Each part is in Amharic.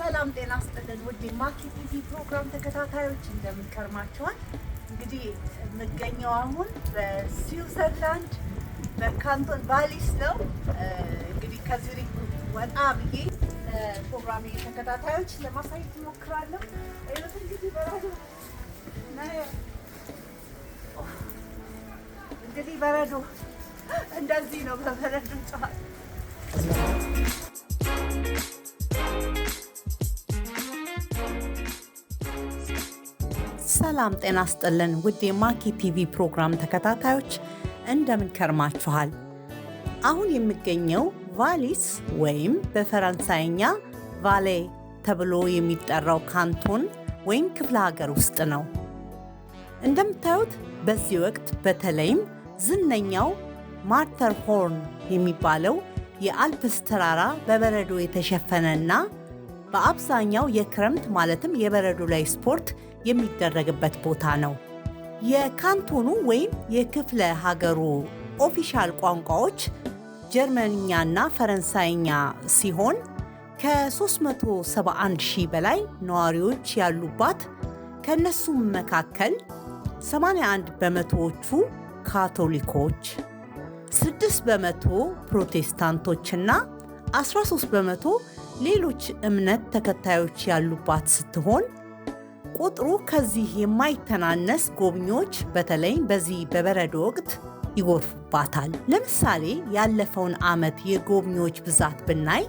ሰላም ጤና ይስጥልን ውድ ማኪ ቲቪ ፕሮግራም ተከታታዮች እንደምን ከርማችኋል? እንግዲህ የምገኘው አሁን በስዊዘርላንድ በካንቶን ቫሊስ ነው። እንግዲህ ከዚህ ወጣ ብዬ ፕሮግራም ተከታታዮች ለማሳየት እሞክራለሁ። አይነት እንግዲህ በረዶ እንደዚህ ነው። በበረዶ ጫት ሰላም ጤና ይስጥልን ውድ የማኪ ቲቪ ፕሮግራም ተከታታዮች እንደምን ከርማችኋል? አሁን የሚገኘው ቫሊስ ወይም በፈረንሳይኛ ቫሌ ተብሎ የሚጠራው ካንቶን ወይም ክፍለ ሀገር ውስጥ ነው። እንደምታዩት በዚህ ወቅት በተለይም ዝነኛው ማተርሆርን የሚባለው የአልፕስ ተራራ በበረዶ የተሸፈነና በአብዛኛው የክረምት ማለትም የበረዶ ላይ ስፖርት የሚደረግበት ቦታ ነው። የካንቶኑ ወይም የክፍለ ሀገሩ ኦፊሻል ቋንቋዎች ጀርመንኛና ፈረንሳይኛ ሲሆን ከ371 ሺህ በላይ ነዋሪዎች ያሉባት፣ ከነሱም መካከል 81 በመቶዎቹ ካቶሊኮች፣ 6 በመቶ ፕሮቴስታንቶችና 13 በመቶ ሌሎች እምነት ተከታዮች ያሉባት ስትሆን ቁጥሩ ከዚህ የማይተናነስ ጎብኚዎች በተለይ በዚህ በበረዶ ወቅት ይጎርፉባታል። ለምሳሌ ያለፈውን ዓመት የጎብኚዎች ብዛት ብናይ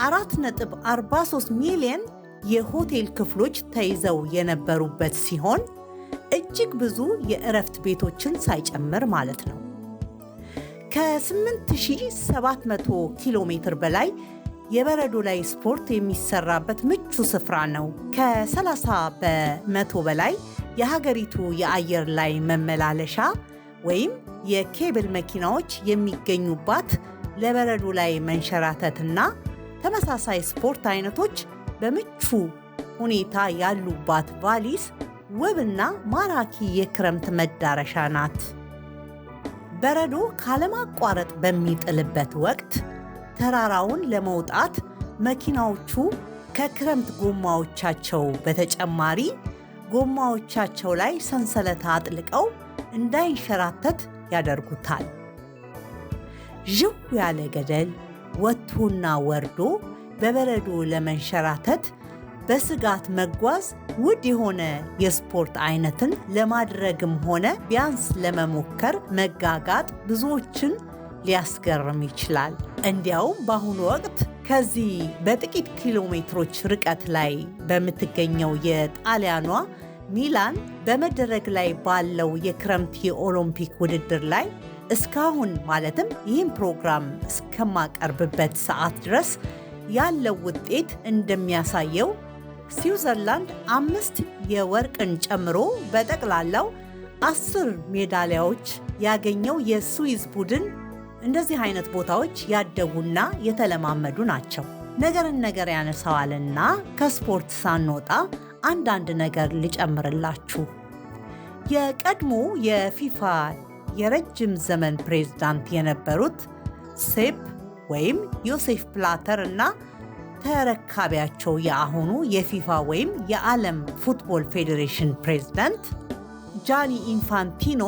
4.43 ሚሊዮን የሆቴል ክፍሎች ተይዘው የነበሩበት ሲሆን እጅግ ብዙ የእረፍት ቤቶችን ሳይጨምር ማለት ነው። ከ8700 ኪሎ ሜትር በላይ የበረዶ ላይ ስፖርት የሚሰራበት ምቹ ስፍራ ነው። ከ30 በመቶ በላይ የሀገሪቱ የአየር ላይ መመላለሻ ወይም የኬብል መኪናዎች የሚገኙባት፣ ለበረዶ ላይ መንሸራተትና ተመሳሳይ ስፖርት አይነቶች በምቹ ሁኔታ ያሉባት ቫሊስ ውብና ማራኪ የክረምት መዳረሻ ናት። በረዶ ካለማቋረጥ በሚጥልበት ወቅት ተራራውን ለመውጣት መኪናዎቹ ከክረምት ጎማዎቻቸው በተጨማሪ ጎማዎቻቸው ላይ ሰንሰለት አጥልቀው እንዳይንሸራተት ያደርጉታል። ዥው ያለ ገደል ወጥቶና ወርዶ በበረዶ ለመንሸራተት በስጋት መጓዝ ውድ የሆነ የስፖርት አይነትን ለማድረግም ሆነ ቢያንስ ለመሞከር መጋጋጥ ብዙዎችን ሊያስገርም ይችላል። እንዲያውም በአሁኑ ወቅት ከዚህ በጥቂት ኪሎ ሜትሮች ርቀት ላይ በምትገኘው የጣሊያኗ ሚላን በመደረግ ላይ ባለው የክረምት የኦሎምፒክ ውድድር ላይ እስካሁን ማለትም ይህን ፕሮግራም እስከማቀርብበት ሰዓት ድረስ ያለው ውጤት እንደሚያሳየው ስዊዘርላንድ 5 የወርቅን ጨምሮ በጠቅላላው 10 ሜዳሊያዎች ያገኘው የስዊዝ ቡድን እንደዚህ አይነት ቦታዎች ያደጉና የተለማመዱ ናቸው። ነገርን ነገር ያነሳዋልና ከስፖርት ሳንወጣ አንዳንድ ነገር ልጨምርላችሁ። የቀድሞ የፊፋ የረጅም ዘመን ፕሬዝዳንት የነበሩት ሴፕ ወይም ዮሴፍ ብላተር እና ተረካቢያቸው የአሁኑ የፊፋ ወይም የዓለም ፉትቦል ፌዴሬሽን ፕሬዝዳንት ጃኒ ኢንፋንቲኖ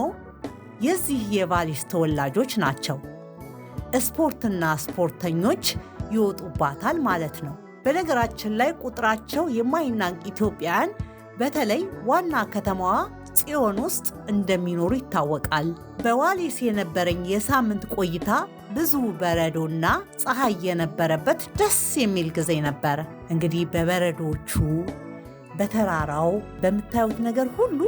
የዚህ የቫሊስ ተወላጆች ናቸው። ስፖርትና ስፖርተኞች ይወጡባታል ማለት ነው። በነገራችን ላይ ቁጥራቸው የማይናቅ ኢትዮጵያውያን በተለይ ዋና ከተማዋ ጽዮን ውስጥ እንደሚኖሩ ይታወቃል። በቫሊስ የነበረኝ የሳምንት ቆይታ ብዙ በረዶና ፀሐይ የነበረበት ደስ የሚል ጊዜ ነበር። እንግዲህ በበረዶቹ፣ በተራራው፣ በምታዩት ነገር ሁሉ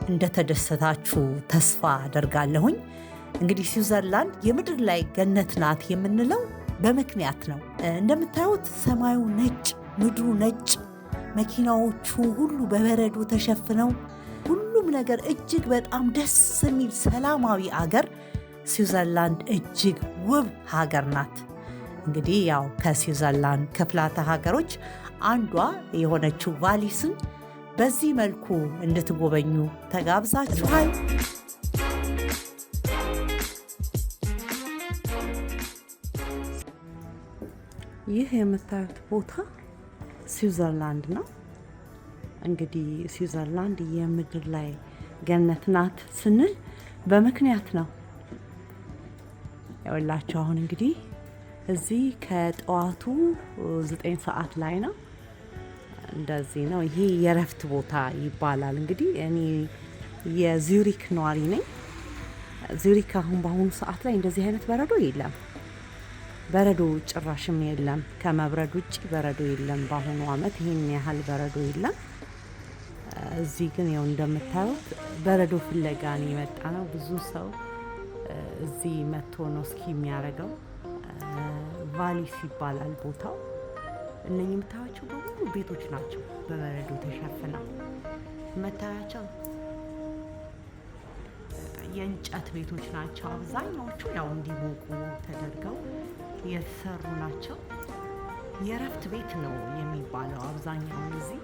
እንደተደሰታችሁ ተስፋ አደርጋለሁኝ። እንግዲህ ስዊዘርላንድ የምድር ላይ ገነት ናት የምንለው በምክንያት ነው። እንደምታዩት ሰማዩ ነጭ፣ ምድሩ ነጭ፣ መኪናዎቹ ሁሉ በበረዶ ተሸፍነው ሁሉም ነገር እጅግ በጣም ደስ የሚል ሰላማዊ አገር ስዊዘርላንድ እጅግ ውብ ሀገር ናት። እንግዲህ ያው ከስዊዘርላንድ ክፍላተ ሀገሮች አንዷ የሆነችው ቫሊስን በዚህ መልኩ እንድትጎበኙ ተጋብዛችኋል። ይህ የምታዩት ቦታ ስዊዘርላንድ ነው። እንግዲህ ስዊዘርላንድ የምድር ላይ ገነት ናት ስንል በምክንያት ነው። ያውላችሁ አሁን እንግዲህ እዚህ ከጠዋቱ 9 ሰዓት ላይ ነው። እንደዚህ ነው። ይሄ የእረፍት ቦታ ይባላል። እንግዲህ እኔ የዙሪክ ነዋሪ ነኝ። ዙሪክ አሁን በአሁኑ ሰዓት ላይ እንደዚህ አይነት በረዶ የለም። በረዶ ጭራሽም የለም። ከመብረድ ውጭ በረዶ የለም። በአሁኑ አመት ይሄን ያህል በረዶ የለም። እዚህ ግን ያው እንደምታዩት በረዶ ፍለጋ ነው የመጣ ነው። ብዙ ሰው እዚህ መጥቶ ነው እስኪ የሚያደርገው። ቫሊስ ይባላል ቦታው። እነኚህ የምታያቸው በሙሉ ቤቶች ናቸው በበረዶ ተሸፍነው የምታያቸው የእንጨት ቤቶች ናቸው። አብዛኛዎቹ ያው እንዲሞቁ ተደርገው የተሰሩ ናቸው። የእረፍት ቤት ነው የሚባለው አብዛኛውን እዚህ።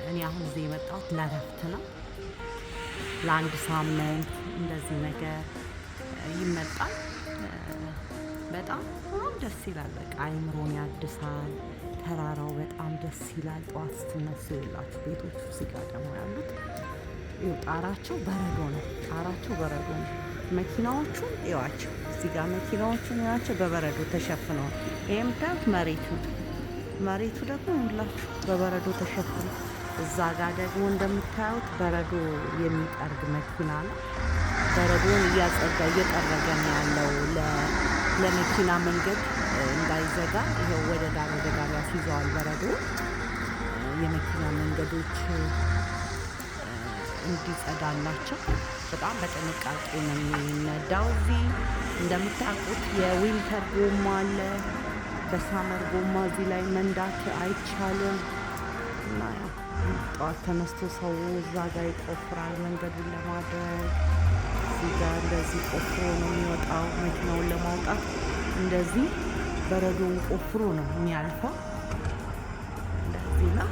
እኔ አሁን እዚህ የመጣሁት ለእረፍት ነው። ለአንድ ሳምንት እንደዚህ ነገር ይመጣል። በጣም ደስ ይላል። በቃ አይምሮን ያድሳል። ተራራው በጣም ደስ ይላል። ጠዋት ስትነሱ ይላችሁ ቤቶቹ እዚህ ጋር ደግሞ ያሉት ጣራቸው በረዶ ነው። ጣራቸው በረዶ ነው። መኪናዎቹ ይዋቸው እዚህ ጋር መኪናዎቹን ይዋቸው በበረዶ ተሸፍነው። ይሄ የምታዩት መሬት ነው። መሬቱ ደግሞ ሁላችሁ በበረዶ ተሸፍኖ፣ እዛ ጋር ደግሞ እንደምታዩት በረዶ የሚጠርግ መኪና ነው። በረዶን እያጸዳ እየጠረገ ነው ያለው ለመኪና መንገድ እንዳይዘጋ። ይኸው ወደ ዳር ያስይዘዋል በረዶ የመኪና መንገዶች እንዲጸዳላቸው በጣም በጥንቃቄ ነው የሚነዳው። እዚህ እንደምታውቁት የዊንተር ጎማ አለ። በሳመር ጎማ እዚህ ላይ መንዳት አይቻልም። እና ያው ጠዋት ተነስቶ ሰው እዛ ጋር ይቆፍራል መንገዱን ለማድረግ። እዚህ ጋር እንደዚህ ቆፍሮ ነው የሚወጣው መኪናውን ለማውጣት። እንደዚህ በረዶውን ቆፍሮ ነው የሚያልፈው። እንደዚህ ነው።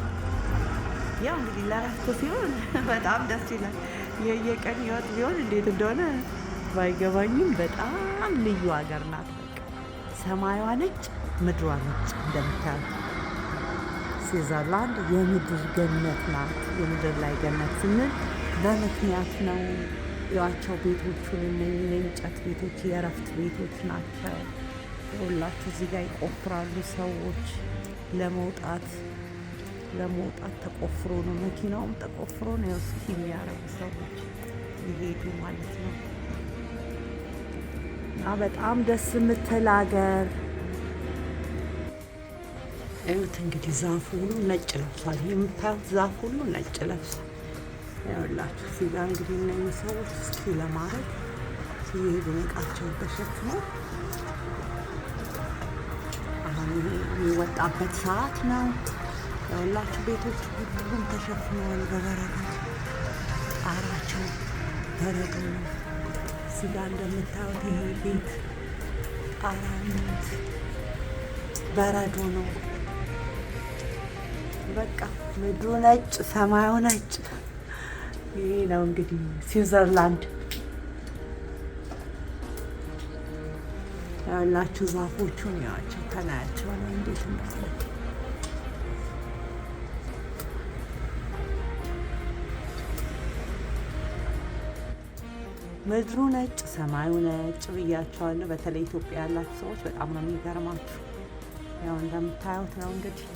ያው እንግዲህ ለእረፍት ሲሆን በጣም ደስ ይላል። የየቀን ህይወት ቢሆን እንዴት እንደሆነ ባይገባኝም በጣም ልዩ ሀገር ናት። በቃ ሰማያዋ ነጭ፣ ምድሯ ነጭ። እንደምታዩት ስዊዘርላንድ የምድር ገነት ናት። የምድር ላይ ገነት ስንል በምክንያት ነው። ያቸው ቤቶቹን የእንጨት ቤቶች የእረፍት ቤቶች ናቸው። ሁላችሁ እዚህ ጋር ይቆፍራሉ ሰዎች ለመውጣት ተቆፍሮ ነው። መኪናውም ተቆፍሮ ነው እስኪ የሚያረጉ ሰዎች ይሄዱ ማለት ነው። እና በጣም ደስ የምትል ሀገር። እዩት እንግዲህ ዛፉ ሁሉ ነጭ ለብሷል። የምታዩት ዛፍ ሁሉ ነጭ ለብሷል። ያውላችሁ እዚህ ጋር እንግዲህ እነዚህ ሰዎች እስኪ ለማድረግ ሲሄዱ እቃቸውን ተሸክመው አሁን የሚወጣበት ሰዓት ነው። ያውላችሁ ቤቶች ሁሉም ተሸፍነዋል በበረዶ። ጣራቸው በረዶ ነው። እዚህ ጋር እንደምታዩት ይሄ ቤት ጣራነት በረዶ ነው። በቃ ምድሩ ነጭ፣ ሰማዩ ነጭ። ይሄ ነው እንግዲህ ስዊዘርላንድ። ያላችሁ ዛፎቹን ያቸው ከላያቸው ላይ እንዴት እንዳለ ምድሩ ነጭ፣ ሰማዩ ነጭ ብያቸዋለሁ። በተለይ ኢትዮጵያ ያላችሁ ሰዎች በጣም ነው የሚገርማችሁ። ያው እንደምታዩት ነው እንግዲህ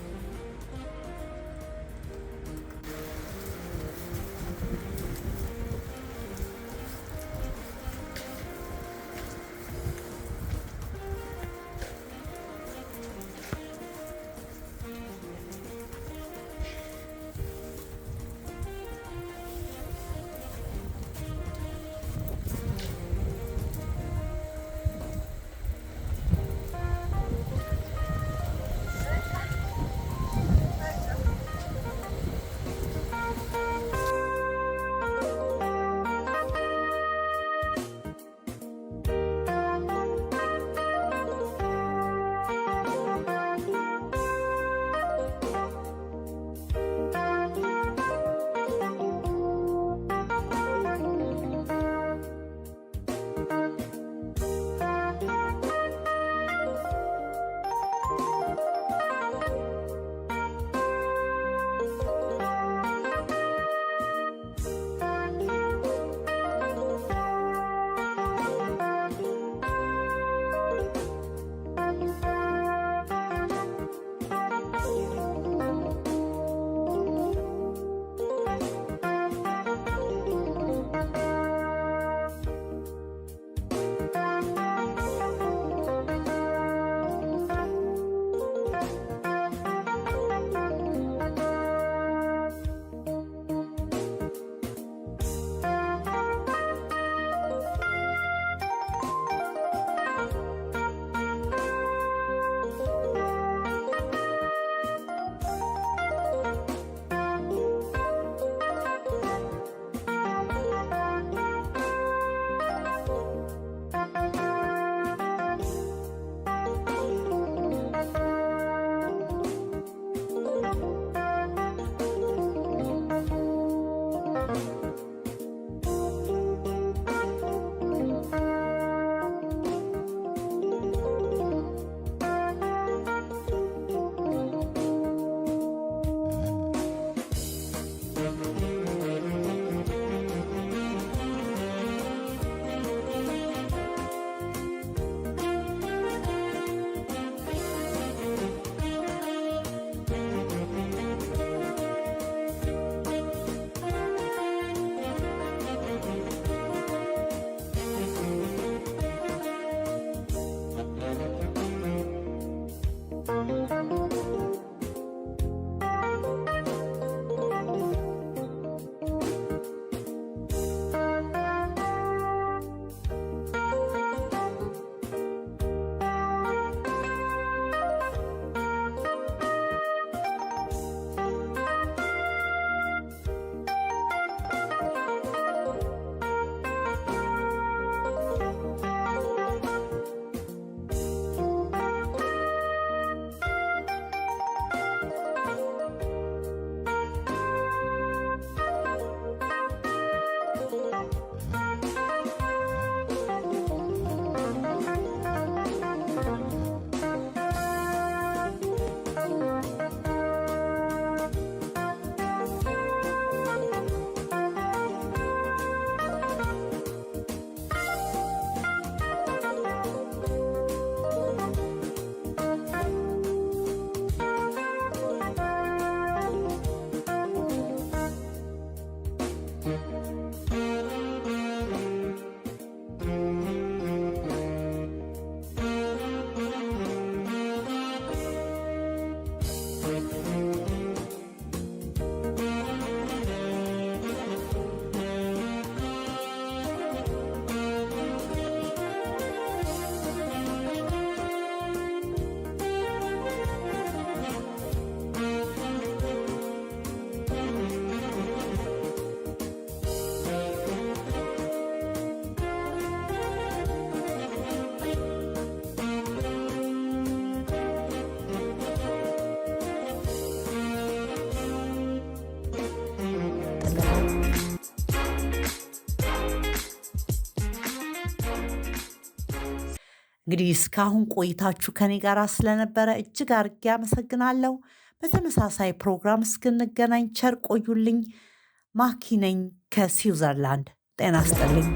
እንግዲህ እስካሁን ቆይታችሁ ከኔ ጋር ስለነበረ እጅግ አድርጌ አመሰግናለሁ። በተመሳሳይ ፕሮግራም እስክንገናኝ ቸር ቆዩልኝ። ማኪ ነኝ ከስዊዘርላንድ። ጤና ይስጥልኝ።